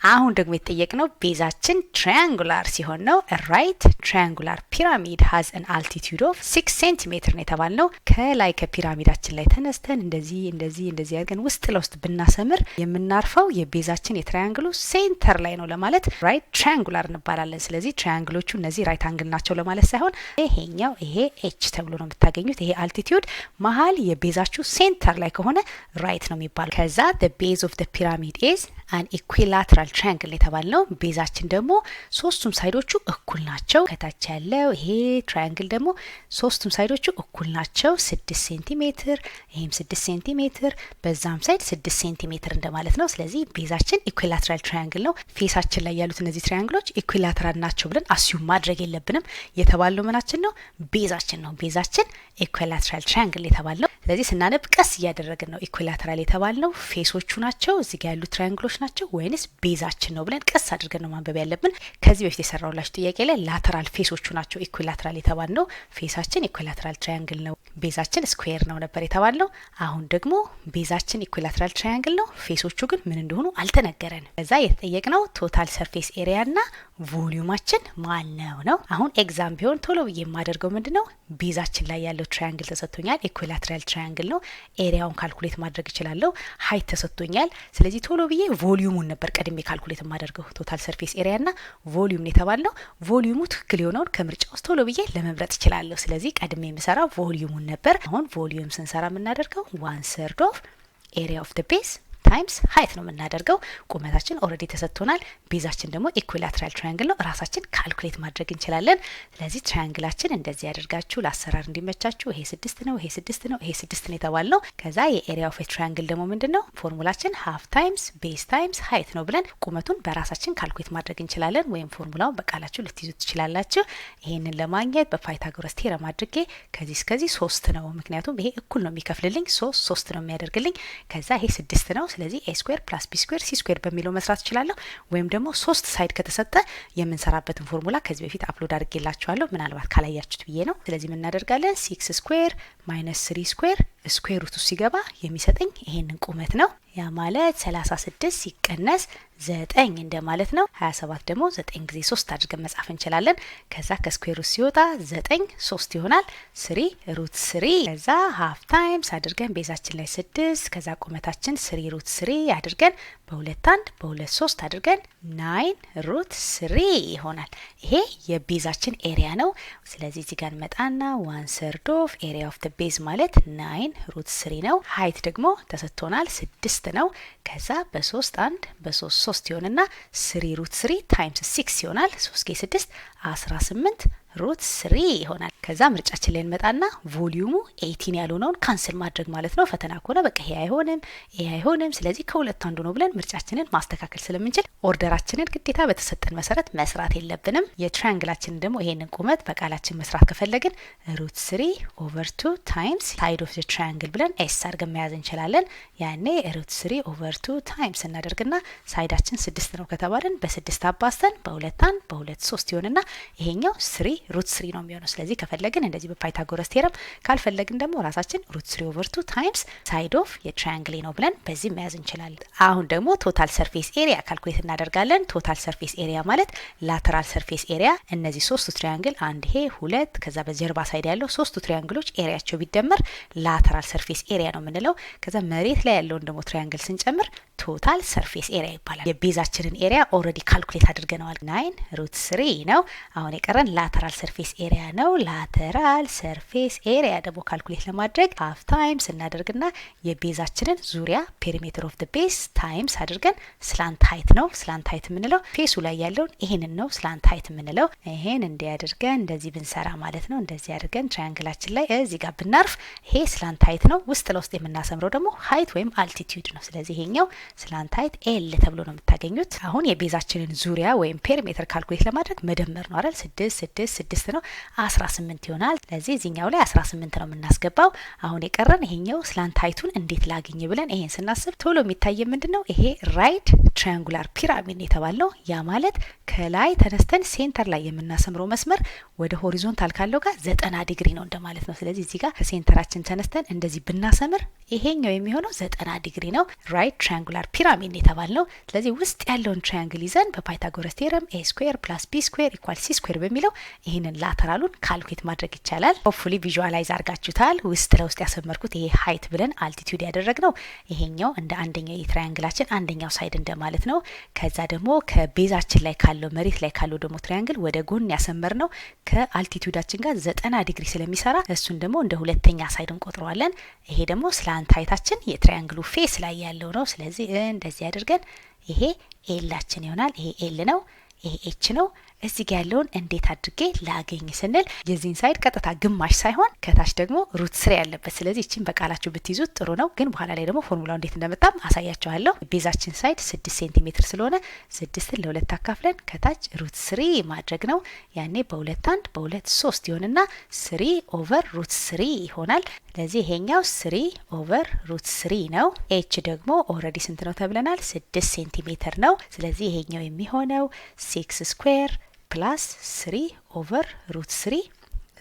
አሁን ደግሞ የተጠየቅነው ቤዛችን ትራያንጉላር ሲሆን ነው። ራይት ትራያንጉላር ፒራሚድ ሃዝ አን አልቲቲዩድ ኦፍ 6 ሴንቲሜትር ነው የተባልነው። ከላይ ከፒራሚዳችን ላይ ተነስተን እንደዚህ አድርገን ውስጥ ለውስጥ ብናሰምር የምናርፈው የቤዛችን የትራያንግሉ ሴንተር ላይ ነው ለማለት ራይት ትራያንጉላር እንባላለን። ስለዚህ ትራያንግሎቹ እነዚህ ራይት አንግል ናቸው ለማለት ሳይሆን ይሄኛው ይሄ ኤች ተብሎ ነው የምታገኙት። ይሄ አልቲቲዩድ መሀል የቤዛችሁ ሴንተር ላይ ከሆነ ራይት ነው የሚባለው። ከዛ the base of the pyramid is an equilateral ትራያንግል የተባልነው ቤዛችን ደግሞ ሶስቱም ሳይዶቹ እኩል ናቸው። ከታች ያለው ይሄ ትራያንግል ደግሞ ሶስቱም ሳይዶቹ እኩል ናቸው። 6 ሴንቲሜትር ይሄም 6 ሴንቲሜትር በዛም ሳይድ 6 ሴንቲሜትር እንደማለት ነው። ስለዚህ ቤዛችን ኢኩላተራል ትራያንግል ነው። ፌሳችን ላይ ያሉት እነዚህ ትራያንግሎች ኢኩላተራል ናቸው ብለን አስዩም ማድረግ የለብንም። የተባለው ምናችን ነው? ቤዛችን ነው። ቤዛችን ኢኩላተራል ትራያንግል የተባልነው። ስለዚህ ስናነብ ቀስ እያደረግን ነው። ኢኩላተራል የተባልነው ፌሶቹ ናቸው እዚህ ጋር ያሉት ትራያንግሎች ናቸው ወይንስ ቤዛችን ነው ብለን ቀስ አድርገን ነው ማንበብ ያለብን። ከዚህ በፊት የሰራውላችሁ ጥያቄ ላይ ላተራል ፌሶቹ ናቸው ኢኩላተራል የተባልነው። ፌሳችን ኢኩላተራል ትራያንግል ነው፣ ቤዛችን ስኩዌር ነው ነበር የተባልነው። አሁን ደግሞ ቤዛችን ኢኩላተራል ትራያንግል ነው፣ ፌሶቹ ግን ምን እንደሆኑ አልተነገረንም። ከዛ የተጠየቅነው ቶታል ሰርፌስ ኤሪያ ና ቮሊዩማችን ማን ነው። አሁን ኤግዛም ቢሆን ቶሎ ብዬ የማደርገው ምንድነው ቤዛችን ላይ ያለው ትራያንግል ተሰጥቶኛል፣ ኢኩላተራል ትራያንግል ነው። ኤሪያውን ካልኩሌት ማድረግ እችላለሁ። ሀይት ተሰጥቶኛል። ስለዚህ ቶሎ ብዬ ቮሊዩሙን ነበር ቀድሜ ካልኩሌት የማደርገው። ቶታል ሰርፌስ ኤሪያ ና ቮሊዩም ነው የተባልነው። ቮሊዩሙ ትክክል የሆነውን ከምርጫ ውስጥ ቶሎ ብዬ ለመምረጥ እችላለሁ። ስለዚህ ቀድሜ የምሰራው ቮሊዩሙን ነበር። አሁን ቮሊዩም ስንሰራ የምናደርገው 1/3 ኦፍ ኤሪያ ኦፍ ዘ ቤዝ ታይምስ ሀይት ነው የምናደርገው። ቁመታችን ኦልሬዲ ተሰጥቶናል። ቤዛችን ደግሞ ኢኩላተራል ትራያንግል ነው። ራሳችን ካልኩሌት ማድረግ እንችላለን። ስለዚህ ትራያንግላችን እንደዚህ ያደርጋችሁ ለአሰራር እንዲመቻችሁ። ይሄ 6 ነው፣ ይሄ 6 ነው፣ ይሄ 6 ነው የተባልነው። ከዛ የኤሪያ ኦፍ ትራያንግል ደግሞ ምንድነው? ፎርሙላችን ሀፍ ታይምስ ቤዝ ታይምስ ሀይት ነው ብለን ቁመቱን በራሳችን ካልኩሌት ማድረግ እንችላለን። ወይም ፎርሙላውን በቃላችሁ ልትይዙ ትችላላችሁ። ይሄንን ለማግኘት በፓይታጎረስ ቴረም አድርጌ ከዚህ እስከዚህ 3 ነው፣ ምክንያቱም ይሄ እኩል ነው የሚከፍልልኝ 3 ነው የሚያደርግልኝ። ከዛ ይሄ 6 ነው። ስለዚህ ኤ ስኩዌር ፕላስ ቢ ስኩዌር ሲ ስኩዌር በሚለው መስራት እችላለሁ። ወይም ደግሞ 3 ሳይድ ከተሰጠ የምንሰራበትን ፎርሙላ ከዚህ በፊት አፕሎድ አድርጌላችኋለሁ፣ ምናልባት ካላያችሁት ብዬ ነው። ስለዚህ ምን እናደርጋለን? 6 ስኩዌር ማይነስ 3 ስኩዌር ስኩዌር ሩት ሲገባ የሚሰጠኝ ይሄንን ቁመት ነው። ያ ማለት 36 ሲቀነስ 9 እንደማለት ነው። 27 ደግሞ 9 ጊዜ 3 አድርገን መጻፍ እንችላለን። ከዛ ከስኩዌር ሩት ሲወጣ 9 3 ይሆናል። 3 ሩት 3 ከዛ ሀፍ ታይምስ አድርገን ቤዛችን ላይ 6 ከዛ ቁመታችን 3 ሩት 3 አድርገን በ2 በ2 አድርገን 9 ሩት 3 ይሆናል። ይሄ የቤዛችን ኤሪያ ነው። ስለዚህ እዚህ ጋር መጣና 1/3 ኦፍ ኤሪያ ኦፍ ዘ ቤዝ ማለት 9 ሩት 3 ነው። ሀይት ደግሞ ተሰጥቶናል 6 ነው። ከዛ በ3 በ3 ይሆንና 3 ሩት 3 ታይምስ 6 ይሆናል። 3 ጊዜ 6 18 ሩት 3 ይሆናል። ከዛ ምርጫችን ላይ እንመጣና ቮሊዩሙ 18 ያልሆነውን ካንስል ማድረግ ማለት ነው። ፈተና ከሆነ በቃ ይሄ አይሆንም፣ ስለዚህ ከሁለት አንዱ ነው ብለን ምርጫችንን ማስተካከል ስለምንችል ኦርደራችንን ግዴታ በተሰጠን መሰረት መስራት የለብንም። የትራያንግላችንን ደግሞ ይሄንን ቁመት በቃላችን መስራት ከፈለግን ሩት 3 ኦቨር 2 ታይምስ ሳይድ ኦፍ ዘ ትራያንግል ብለን ኤስ አድርገን መያዝ እንችላለን። ያኔ ሩት 3 ኦቨር 2 ታይምስ እናደርግና ሳይዳችን 6 ነው ከተባልን በ6 አባስተን በ2 3 ይሆንና ይሄኛው 3 ሩት 3 ነው የሚሆነው። ስለዚህ ከፈለግን እንደዚህ በፓይታጎረስ ቴረም ካልፈለግን ደግሞ ራሳችን ሩት 3 ኦቨር 2 ታይምስ ሳይድ ኦፍ የትራያንግል ነው ብለን በዚህ መያዝ እንችላለን። አሁን ደግሞ ቶታል ሰርፌስ ኤሪያ ካልኩሌት እናደርጋለን። ቶታል ሰርፌስ ኤሪያ ማለት ላተራል ሰርፌስ ኤሪያ እነዚህ ሶስቱ ትራያንግል አንድ ይሄ 2 ከዛ በጀርባ ሳይድ ያለው ሶስቱ ትራያንግሎች ኤሪያቸው ቢደመር ላተራል ሰርፌስ ኤሪያ ነው የምንለው። ከዛ መሬት ላይ ያለውን ደግሞ ትራያንግል ስንጨምር ቶታል ሰርፌስ ኤሪያ ይባላል። የቤዛችንን ኤሪያ ኦልሬዲ ካልኩሌት አድርገናል። 9 ሩት 3 ነው። አሁን የቀረን ላተራል ሰርፌስ ኤሪያ ነው። ላተራል ሰርፌስ ኤሪያ ደግሞ ካልኩሌት ለማድረግ ሀፍ ታይምስ እናደርግና የቤዛችንን ዙሪያ ፔሪሜትር ኦፍ ዘ ቤዝ ታይምስ አድርገን ስላንት ሀይት ነው። ስላንት ሀይት የምንለው ፌሱ ላይ ያለውን ይሄንን ነው ስላንት ሀይት የምንለው። ይሄን እንዲያደርገን እንደዚህ ብንሰራ ማለት ነው። እንደዚህ አድርገን ትራያንግላችን ላይ እዚህ ጋር ብናርፍ ይሄ ስላንት ሀይት ነው። ውስጥ ለውስጥ የምናሰምረው ደግሞ ሀይት ወይም አልቲቲዩድ ነው። ስለዚህ ይሄኛው ስላንት ሀይት ኤል ተብሎ ነው የምታገኙት። አሁን የቤዛችንን ዙሪያ ወይም ፔሪሜትር ካልኩሌት ለማድረግ መደመር ነው አይደል? 6 6 6 ነው 18 ይሆናል። ስለዚህ እዚህኛው ላይ 18 ነው የምናስገባው። አሁን የቀረን ይሄኛው ስላንት ሃይቱን እንዴት ላግኝ ብለን ይሄን ስናስብ ቶሎ የሚታየ ምንድነው ይሄ ራይት ትራያንጉላር ፒራሚድ የተባለው ያ ማለት ከላይ ተነስተን ሴንተር ላይ የምናሰምረው መስመር ወደ ሆሪዞንታል ካለው ጋር 90 ዲግሪ ነው እንደማለት ነው። ስለዚህ እዚህ ጋር ከሴንተራችን ተነስተን እንደዚህ ብናሰምር ይሄኛው የሚሆነው 90 ዲግሪ ነው። ራይት ትራያንጉላር ፒራሚድ የተባለው ስለዚህ ውስጥ ያለውን ትራያንግል ይዘን በፓይታጎረስ ቴረም a ስኩዌር + b ስኩዌር = c ስኩዌር በሚለው ይሄንን ላተራሉን ካልኩሌት ማድረግ ይቻላል። ሆፕፉሊ ቪዥዋላይዝ አርጋችሁታል። ውስጥ ለውስጥ ያሰመርኩት ይሄ ሃይት ብለን አልቲቲዩድ ያደረግነው ይሄኛው እንደ አንደኛው የትራያንግላችን አንደኛው ሳይድ እንደማለት ነው። ከዛ ደግሞ ከቤዛችን ላይ ካለው መሬት ላይ ካለው ደግሞ ትራያንግል ወደ ጎን ያሰመር ነው ከአልቲቲዩዳችን ጋር 90 ዲግሪ ስለሚሰራ እሱን ደግሞ እንደ ሁለተኛ ሳይድ እንቆጥረዋለን። ይሄ ደግሞ ስላንት ሃይታችን የትራያንግሉ ፌስ ላይ ያለው ነው። ስለዚህ እንደዚህ አድርገን ይሄ ኤላችን ይሆናል። ይሄ ኤል ነው። ይሄ ኤች ነው። እዚህ ጋር ያለውን እንዴት አድርጌ ላገኝ ስንል የዚህን ሳይድ ቀጥታ ግማሽ ሳይሆን ከታች ደግሞ ሩት 3 ያለበት። ስለዚህ እቺን በቃላችሁ ብትይዙት ጥሩ ነው። ግን በኋላ ላይ ደግሞ ፎርሙላው እንዴት እንደመጣም አሳያችኋለሁ። ቤዛችን ሳይድ 6 ሴንቲሜትር ስለሆነ 6ን ለ2 አካፍለን ከታች ሩት 3 ማድረግ ነው። ያኔ በ2 1 በ2 3 ይሆንና 3/√3 ይሆናል። ስለዚህ ይሄኛው 3/√3 ነው። ኤች ደግሞ ኦልሬዲ ስንት ነው ተብለናል? 6 ሴንቲሜትር ነው። ስለዚህ ይሄኛው የሚሆነው 6 ስኩዌር + 3/√3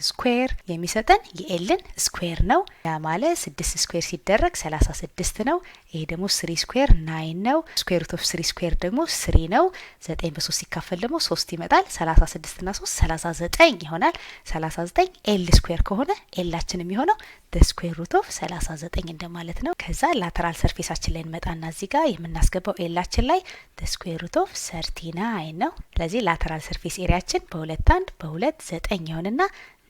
ስኩዌር የሚሰጠን የኤልን ስኩዌር ነው። ያ ማለት 6 ስኩዌር ሲደረግ 36 ነው። ይሄ ደግሞ 3 ስኩዌር 9 ነው። ስኩዌር ሩት ኦፍ 3 ስኩዌር ደግሞ 3 ነው። 9 በ3 ሲካፈል ደግሞ 3 ይመጣል። 36 እና 3 39 ይሆናል። 39 ኤል ስኩዌር ከሆነ ኤላችን የሚሆነው ስኩዌር ሩት ኦፍ 39 እንደማለት ነው። ከዛ ላተራል ሰርፌሳችን ላይ እንመጣና እዚህ ጋር የምናስገባው ኤላችን ላይ ስኩዌር ሩት ኦፍ 39 ነው። ስለዚህ ላተራል ሰርፌስ ኤሪያችን በ2 1 በ2 9 ይሆንና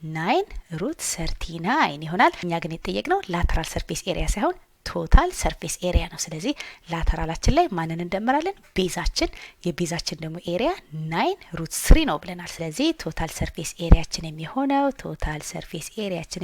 9/39 ይሆናል። እኛ ግን የተጠየቅነው ላተራል ሰርፌስ ኤሪያ ሳይሆን ቶታል ሰርፌስ ኤሪያ ነው። ስለዚህ ላተራላችን ላይ ማንን እንደምራለን? ቤዛችን። የቤዛችን ደግሞ ኤሪያ 9√3 ነው ብለናል። ስለዚህ ቶታል ሰርፌስ ኤሪያችን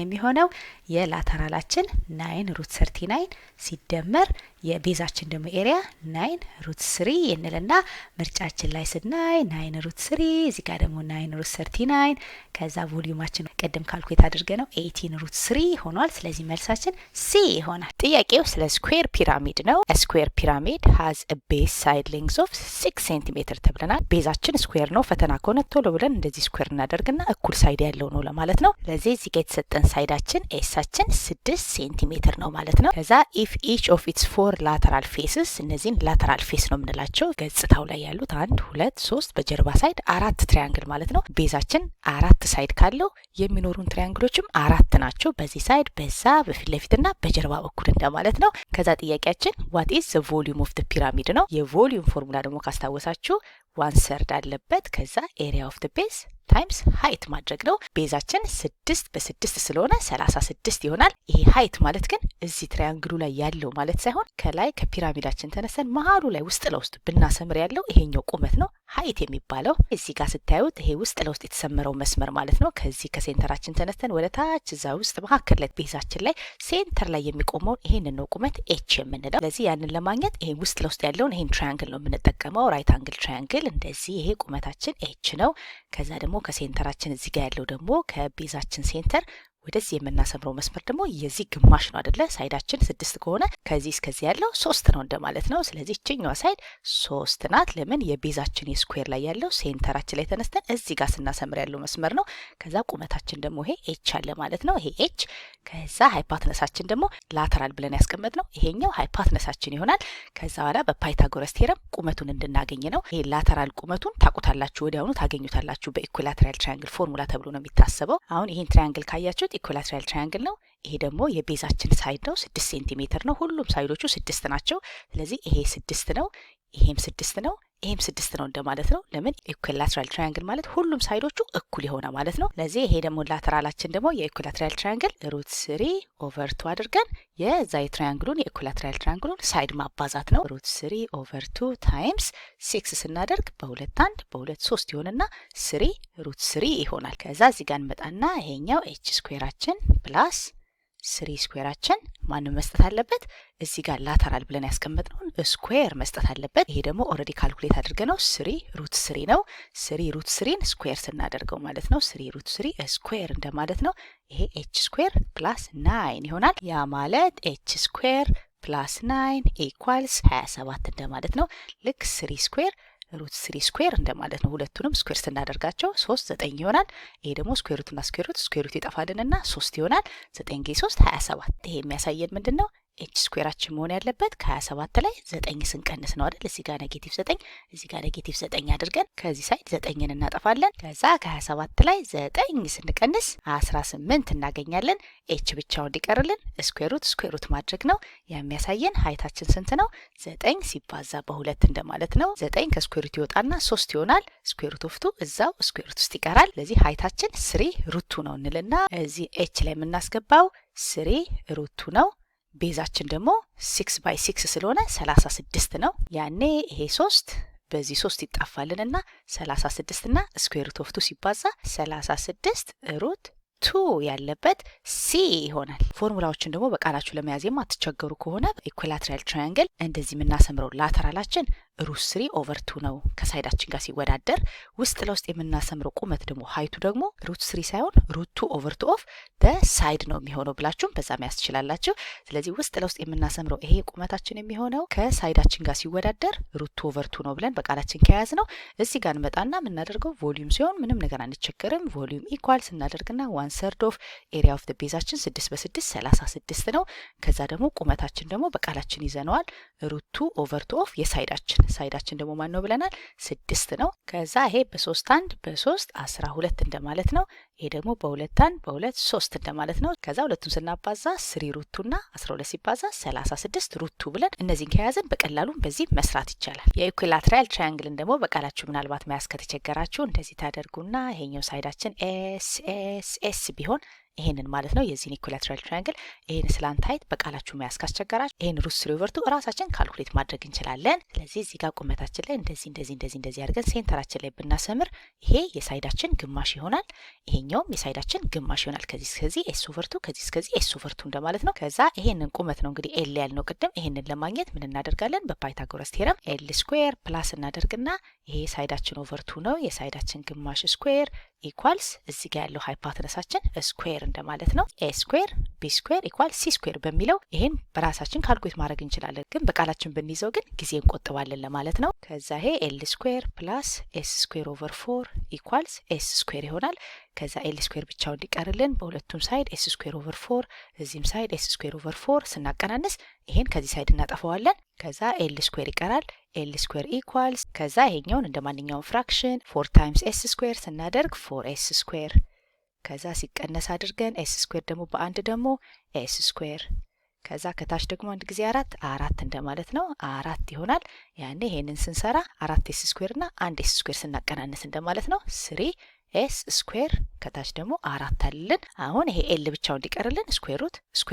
የሚሆነው የላተራላችን 9√39 ሲደመር የቤዛችን ደግሞ ኤሪያ 9√3 እንልና ምርጫችን ላይ ስናይ 9√3 እዚህ ጋር ደግሞ 9√39 ከዛ ቮሊዩማችን ቀደም ካልኩሌት አድርገ ነው 18√3 ሆኗል። ስለዚህ መልሳችን ሲ ይሆናል። ጥያቄው ስለ ስኩዌር ፒራሚድ ነው። ስኩዌር ፒራሚድ has a base side length of 6 ሴንቲሜትር ተብለናል። ቤዛችን ስኩዌር ነው። ፈተና ከሆነ ቶሎ ብለን እንደዚህ ስኩዌር እናደርግና እኩል ሳይድ ያለው ነው ለማለት ነው። ስለዚህ እዚህ ጋር የተሰጠን ሳይዳችን ኤሳችን 6 ሴንቲሜትር ነው ማለት ነው። ከዛ if each of its 4 lateral faces እነዚህን ላተራል ፌስ ነው የምንላቸው ገጽታው ላይ ያሉት 1 2 3 በጀርባ ሳይድ 4 ትራያንግል ማለት ነው። ቤዛችን 4 ሳይድ ካለው የሚኖሩን ትራያንግሎችም 4 ናቸው። በዚህ ሳይድ በዛ በፊት ለፊትና በጀርባ በኩል እንደማለት ነው። ከዛ ጥያቄያችን what is the volume of the pyramid ነው። የቮሊዩም ፎርሙላ ደግሞ ካስታወሳችሁ 1/3 አለበት ከዛ ኤሪያ ኦፍ the base ታይምስ ሃይት ማድረግ ነው። ቤዛችን 6 በ6 ስለሆነ 36 ይሆናል። ይሄ ሃይት ማለት ግን እዚህ ትራያንግሉ ላይ ያለው ማለት ሳይሆን ከላይ ከፒራሚዳችን ተነስተን መሃሉ ላይ ውስጥ ለውስጥ ብናሰምር ያለው ይሄኛው ቁመት ነው ሃይት የሚባለው። እዚህ ጋር ስታዩት ይሄ ውስጥ ለውስጥ የተሰመረው መስመር ማለት ነው። ከዚህ ከሴንተራችን ተነስተን ወደ ታች እዛ ውስጥ መካከል ላይ ቤዛችን ላይ ሴንተር ላይ የሚቆመው ይሄንን ነው ቁመት ኤች የምንለው። ስለዚህ ያንን ለማግኘት ይሄ ውስጥ ለውስጥ ያለውን ይሄን ትራያንግል ነው የምንጠቀመው። ራይት አንግል ትራያንግል እንደዚህ ይሄ ቁመታችን ኤች ነው። ከዛ ደግሞ ከሴንተራችን እዚህ ጋር ያለው ደግሞ ከቤዛችን ሴንተር ወደዚህ የምናሰምረው መስመር ደግሞ የዚህ ግማሽ ነው አይደለ? ሳይዳችን 6 ከሆነ ከዚህ እስከዚህ ያለው 3 ነው እንደማለት ነው። ስለዚህ እቺኛዋ ሳይድ 3 ናት። ለምን? የቤዛችን የስኩዌር ላይ ያለው ሴንተራችን ላይ ተነስተን እዚህ ጋር ስናሰምር ያለው መስመር ነው። ከዛ ቁመታችን ደግሞ ይሄ ኤች አለ ማለት ነው። ይሄ ኤች ከዛ ሃይፓትነሳችን ደግሞ ላተራል ብለን ያስቀመጥ ነው። ይሄኛው ሃይፓትነሳችን ይሆናል። ከዛ በኋላ በፓይታጎረስ ቴረም ቁመቱን እንድናገኝ ነው። ይሄ ላተራል ቁመቱን ታቁታላችሁ፣ ወዲያውኑ ታገኙታላችሁ። በኢኩላተራል ትራያንግል ፎርሙላ ተብሎ ነው የሚታሰበው። አሁን ይሄን ትራያንግል ካያችሁት ኢኩላተራል ትራያንግል ነው። ይሄ ደግሞ የቤዛችን ሳይድ ነው። 6 ሴንቲሜትር ነው። ሁሉም ሳይዶቹ 6 ናቸው። ስለዚህ ይሄ 6 ነው፣ ይሄም 6 ነው፣ ይሄም 6 ነው እንደማለት ነው። ለምን? ኢኩላተራል ትራያንግል ማለት ሁሉም ሳይዶቹ እኩል የሆነ ማለት ነው። ስለዚህ ይሄ ደግሞ ላተራላችን ደግሞ የኢኩላተራል ትራያንግል √3/2 አድርገን የዛ የትራያንግሉን የኢኩላተራል ትራያንግሉን ሳይድ ማባዛት ነው። √3/2 ታይምስ 6 ስናደርግ በ2 1 በ2 3 ይሆንና 3√3 ይሆናል። ከዛ እዚህ ጋር እንመጣና ይሄኛው ኤች ስኩዌራችን ፕላስ 3 ስኩዌራችን ማን መስጠት አለበት? እዚህ ጋር ላተራል ብለን ያስቀመጥነውን ስኩዌር መስጠት አለበት። ይሄ ደግሞ ኦልሬዲ ካልኩሌት አድርገነው 3√3 ነው። 3√3ን ስኩዌር ስናደርገው ማለት ነው 3√3 ስኩዌር እንደማለት ነው። ይሄ h ስኩዌር ፕላስ 9 ይሆናል። ያ ማለት h ስኩዌር ፕላስ 9 ኢኳልስ 27 እንደማለት ነው። ልክ 3 ስኩዌር √3 ስኩዌር እንደማለት ነው። ሁለቱንም ስኩዌር ስናደርጋቸው 3 9 ይሆናል። ይሄ ደግሞ ስኩዌር ሩትና ስኩዌር ሩት ይጠፋልንና 3 ይሆናል። 9 ጊዜ 3 27። ይሄ የሚያሳየን ምንድነው? ኤች ስኩዌራችን መሆን ያለበት ከ27 ላይ 9 ስንቀንስ ነው አይደል? እዚህ ጋር -9 እዚህ ጋር -9 አድርገን ከዚህ ሳይድ 9ን እናጠፋለን። ከዛ ከ27 ላይ 9 ስንቀንስ 18 እናገኛለን። ኤች ብቻውን እንዲቀርልን ስኩዌር ሩት ማድረግ ነው። የሚያሳየን ሀይታችን ስንት ነው? 9 ሲባዛ በ2 እንደማለት ነው። 9 ከስኩዌር ሩት ይወጣና 3 ይሆናል። ስኩዌር ሩት ኦፍ 2 እዛው ስኩዌር ሩት ውስጥ ይቀራል። ለዚህ ሀይታችን 3√2 ነው እንልና እዚህ ኤች ላይ የምናስገባው 3√2 ነው። ቤዛችን ደግሞ 6/6 ስለሆነ 36 ነው። ያኔ ይሄ 3 በዚህ 3 ይጣፋልንና 36 እና ስኩዌር ሩት ኦፍ 2 ሲባዛ 36√2 ያለበት ሲ ይሆናል። ፎርሙላዎችን ደግሞ በቃላችሁ ለመያዝ የማትቸገሩ ከሆነ ኢኩላትራል ትራያንግል እንደዚህ የምናሰምረው ላተራላችን √3/2 ነው ከሳይዳችን ጋር ሲወዳደር። ውስጥ ለውስጥ የምናሰምረው ቁመት ደግሞ ሀይቱ ደግሞ √3 ሳይሆን √2/2 ኦፍ ሳይድ ነው የሚሆነው ብላችሁም በዛ መያዝ ትችላላችሁ። ስለዚህ ውስጥ ለውስጥ የምናሰምረው ይሄ ቁመታችን የሚሆነው ከሳይዳችን ጋር ሲወዳደር √2/2 ነው ብለን በቃላችን ከያዝ ነው። እዚህ ጋር እንመጣና የምናደርገው ቮሊዩም ሲሆን ምንም ነገር አንቸገርም። ቮሊዩም ኢኳል ስናደርግና 1/3 ኦፍ ኤሪያ ኦፍ ቤዛችን 6/6 36 ነው። ከዛ ደግሞ ቁመታችን ደግሞ በቃላችን ይዘነዋል √2/2 ኦፍ ሳይዳችን ደግሞ ማን ነው ብለናል? 6 ነው። ከዛ ይሄ በ3 1 በ3 12 እንደማለት ነው። ይሄ ደግሞ በ2 1 በ2 3 እንደማለት ነው። ከዛ ሁለቱን ስናባዛ 3√2 እና 12 ሲባዛ 36√2 ብለን እነዚህን ከያዘን በቀላሉ በዚህ መስራት ይቻላል። የኢኩላትራል ትራያንግልን ደግሞ በቃላችሁ ምናልባት መያዝ ከተቸገራችሁ እንደዚህ ታደርጉና ይሄኛው ሳይዳችን ኤስ ቢሆን ይሄንን ማለት ነው የዚህን ኢኩላትራል ትራያንግል ይሄን ስላንት ሀይት በቃላችሁ መያዝ ካስቸገራችሁ ይሄን √3/2 ራሳችን ካልኩሌት ማድረግ እንችላለን። ስለዚህ እዚህ ጋር ቁመታችን ላይ እንደዚህ አድርገን ሴንተራችን ላይ ብናሰምር ይሄ የሳይዳችን ግማሽ ይሆናል። ይሄኛውም የሳይዳችን ግማሽ ይሆናል። ከዚህ እስከዚህ s/2 ከዚህ እስከዚህ s/2 እንደማለት ነው። ከዛ ይሄንን ቁመት ነው እንግዲህ ኤል ያልነው ቅድም። ይሄንን ለማግኘት ምን እናደርጋለን? በፓይታጎረስ ቴረም ኤል ስኩዌር ፕላስ እናደርግና ይሄ ሳይዳችን ኦቨር 2 ነው። የሳይዳችን ግማሽ ስኩዌር ኢኳልስ እዚህ ጋር ያለው ሃይፖቴነሳችን ስኩዌር እንደማለት ነው። ኤ ስኩዌር ቢ ስኩዌር ኢኳል ሲ ስኩዌር በሚለው ይሄን በራሳችን ካልኩሌት ማድረግ እንችላለን። ግን በቃላችን ብንይዘው ግን ጊዜ እንቆጥባለን ለማለት ነው። ከዛ ይሄ ኤል ስኩዌር ፕላስ ኤስ ስኩዌር ኦቨር 4 ኢኳልስ ኤስ ስኩዌር ይሆናል። ከዛ ኤል ስኩዌር ብቻውን እንዲቀርልን በሁለቱም ሳይድ ኤስ ስኩዌር ኦቨር 4 እዚህም ሳይድ ኤስ ስኩዌር ኦቨር 4 ስናቀናንስ ይሄን ከዚህ ሳይድ እናጠፋዋለን። ከዛ ኤል ስኩዌር ይቀራል። ኤል ስኩዌር ኢኳልስ ከዛ ይሄኛውን እንደ ማንኛውም ፍራክሽን 4 ታይምስ ኤስ ስኩዌር ስናደርግ 4 ስኩዌር ከዛ ሲቀነስ አድርገን ኤስ ስኩዌር ደግሞ በአንድ ደግሞ ኤስ ስኩዌር ከዛ ከታች ደግሞ አንድ ጊዜ 4 እንደማለት ነው 4 ይሆናል። ያኔ ይሄንን ስንሰራ 4 ኤስ ስኩዌር እና 1 ኤስ ስኩዌር ስናቀናንስ እንደማለት ነው 3 ኤስ ስኩዌር ከታች ደግሞ 4 አለን። አሁን ይሄ ኤል ብቻው እንዲቀርልን ስኩዌር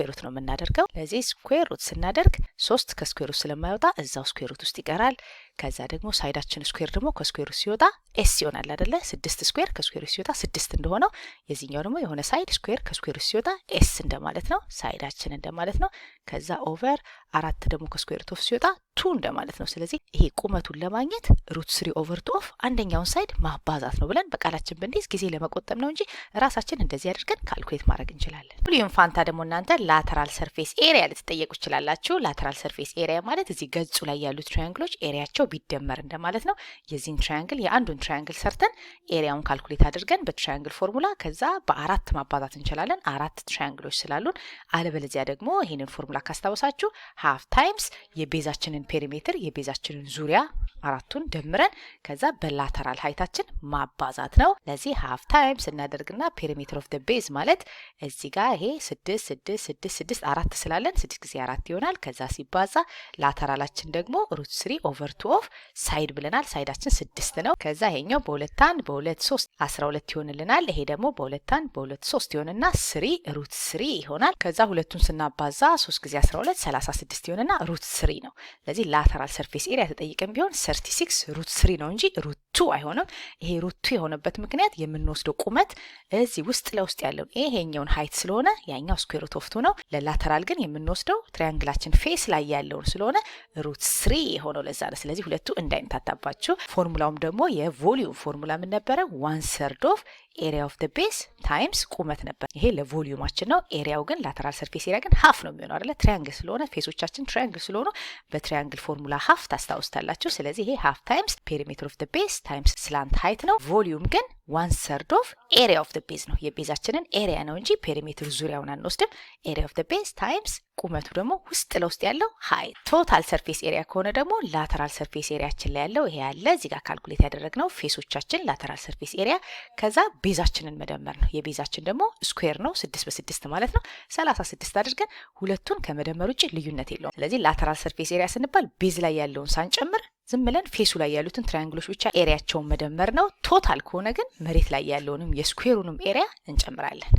ሩት ነው የምናደርገው። ለዚህ ስኩዌር ሩት ስናደርግ 3 ከስኩዌር ሩት ስለማይወጣ እዛው ስኩዌር ሩት ውስጥ ይቀራል። ከዛ ደግሞ ሳይዳችን ስኩዌር ደግሞ ከስኩዌር ሩት ሲወጣ ኤስ ይሆናል አይደለ? 6 ስኩዌር ከስኩዌር ሩት ሲወጣ 6 እንደሆነው የዚህኛው ደግሞ የሆነ ሳይድ ስኩዌር ከስኩዌር ሩት ሲወጣ ኤስ እንደማለት ነው ሳይዳችን እንደማለት ነው። ከዛ ኦቨር 4 ደግሞ ከስኩዌር ሩት ሲወጣ 2 እንደማለት ነው። ስለዚህ ይሄ ቁመቱን ለማግኘት √3/2 ኦፍ አንደኛውን ሳይድ ማባዛት ነው ብለን በቃላችን ብንይዝ ጊዜ ለመቆጠብ ነው እንጂ ራሳችን እንደዚህ አድርገን ካልኩሌት ማድረግ እንችላለን። ቮሊዩም ፋንታ ደግሞ እናንተ ላተራል ሰርፌስ ኤሪያ ልትጠየቁ ትችላላችሁ። ላተራል ሰርፌስ ኤሪያ ማለት እዚህ ገጹ ላይ ያሉት ትራያንግሎች ኤሪያቸው ቢደመር እንደማለት ነው። የዚህን ትራያንግል የአንዱን ትራያንግል ሰርተን ኤሪያውን ካልኩሌት አድርገን በትራያንግል ፎርሙላ ከዛ በ4 ማባዛት እንችላለን 4 ትራያንግሎች ስላሉን። አለበለዚያ ደግሞ ይሄንን ፎርሙላ ካስታወሳችሁ ሃፍ ታይምስ የቤዛችንን ፔሪሜትር የቤዛችንን ዙሪያ አራቱን ደምረን ከዛ በላተራል ሀይታችን ማባዛት ነው። ለዚህ ሃፍ ታይምስ እናደርግና ፔሪሜትር ኦፍ ዘ ቤዝ ማለት እዚህ ጋር ይሄ 6 ስላለን 6 ጊዜ 4 ይሆናል። ከዛ ሲባዛ ላተራላችን ደግሞ √3/2 ኦፍ ሳይድ ብለናል። ሳይዳችን 6 ነው። ከዛ ይሄኛው በ2 1 በ2 3 12 ይሆንልናል። ይሄ ደግሞ በ2 1 በ2 3 ይሆንና 3√3 ይሆናል። ከዛ ሁለቱን ስናባዛ 3 ጊዜ 12 36 ይሆንና √3 ነው። ለዚህ ላተራል ሰርፌስ ኤሪያ ተጠይቀን ቢሆን 36√3 ነው እንጂ √2 አይሆንም። ይሄ √2 የሆነበት ምክንያት የምንወስደው ቁመት እዚህ ውስጥ ለውስጥ ያለው ይሄኛውን ሃይት ስለሆነ ያኛው ስኩዌር ሩት ኦፍ 2 ነው። ለላተራል ግን የምንወስደው ትራያንግላችን ፌስ ላይ ያለውን ስለሆነ ሩት 3 የሆነው ለዛ ነው። ስለዚህ ሁለቱ እንዳይምታታባችሁ። ፎርሙላውም ደግሞ የቮሊዩም ፎርሙላ ምን ነበረ? 1/3 ኦፍ ኤሪያ ኦፍ ዘ ቤዝ ታይምስ ቁመት ነበር። ይሄ ለቮሊዩማችን ነው። ኤሪያው ግን ላተራል ሰርፌስ ኤሪያ ግን ሀፍ ነው የሚሆነው አይደለ? ትራያንግል ስለሆነ ፌሶቻችን ትራያንግል ስለሆነ በትራያንግል ፎርሙላ ሀፍ ታስታውስታላችሁ። ስለዚህ ይሄ ሀፍ ታይምስ ፔሪሜትር ኦፍ ዘ ቤዝ ታይምስ ስላንት ሃይት ነው። ቮሊዩም ግን 1/3 ኦፍ ኤሪያ ኦፍ ዘ ቤዝ ነው። የቤዛችንን ኤሪያ ነው እንጂ ፔሪሜትር ዙሪያውን አንወስድም። ኤሪያ ኦፍ ዘ ቤዝ ታይምስ ቁመቱ ደግሞ ውስጥ ለውስጥ ያለው ሃይት። ቶታል ሰርፌስ ኤሪያ ከሆነ ደግሞ ላተራል ሰርፌስ ኤሪያችን ላይ ያለው ይሄ ያለ እዚህ ጋር ካልኩሌት ያደረግነው ፌሶቻችን ላተራል ሰርፌስ ኤሪያ ከዛ ቤዛችንን መደመር ነው። የቤዛችን ደግሞ ስኩዌር ነው 6 በ6 ማለት ነው 36 አድርገን ሁለቱን ከመደመር ውጭ ልዩነት የለውም። ስለዚህ ላተራል ሰርፌስ ኤሪያ ስንባል ቤዝ ላይ ያለውን ሳንጨምር ዝም ብለን ፌሱ ላይ ያሉትን ትራያንግሎች ብቻ ኤሪያቸውን መደመር ነው። ቶታል ከሆነ ግን መሬት ላይ ያለውንም የስኩዌሩንም ኤሪያ እንጨምራለን።